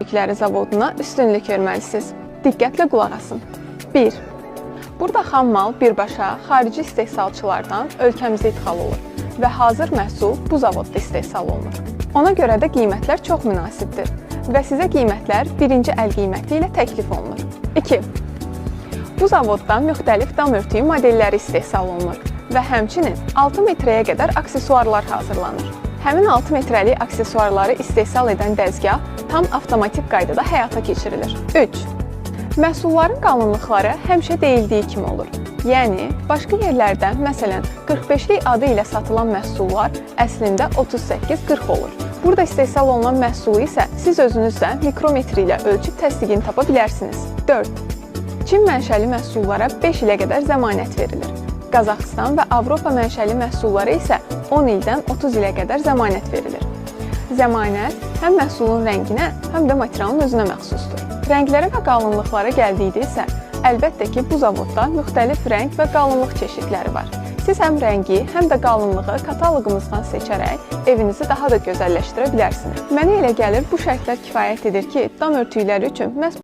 örtükləri zavoduna üstünlük verməlisiniz. Diqqətlə qulaq asın. 1. Burada xam mal birbaşa xarici istehsalçılardan ölkəmizə idxal olur və hazır məhsul bu zavodda istehsal olunur. Ona görə də qiymətlər çox münasibdir və sizə qiymətlər birinci əl qiyməti ilə təklif olunur. 2. Bu zavodda müxtəlif dam örtüyü modelləri istehsal olunur və həmçinin 6 metrəyə qədər aksesuarlar hazırlanır. Həmin 6 metrəlik aksesuarları istehsal edən dəzgah tam avtomatik qaydada həyata keçirilir. 3. Məhsulların qalınlıqları həmişə deyildiyi kimi olur. Yəni, başqa yerlərdə, məsələn, 45-lik adı ilə satılan məhsullar əslində 38-40 olur. Burada istehsal olunan məhsulu isə siz özünüz də mikrometr ilə ölçüb təsdiqini tapa bilərsiniz. 4. Çin mənşəli məhsullara 5 ilə qədər zəmanət verilir. Qazaxıstan və Avropa mənşəli məhsullara isə 10 ildən 30 ilə qədər zəmanət verilir. Zəmanət həm məhsulun rənginə, həm də materialın özünə məxsusdur. Rənglərə və qalınlıqlara gəldikdə isə, əlbəttə ki, bu zavodda müxtəlif rəng və qalınlıq çeşidləri var. Siz həm rəngi, həm də qalınlığı kataloqumuzdan seçərək evinizi daha da gözəlləşdirə bilərsiniz. Mənə elə gəlir, bu şərtlər kifayət edir ki, dam örtükləri üçün məhz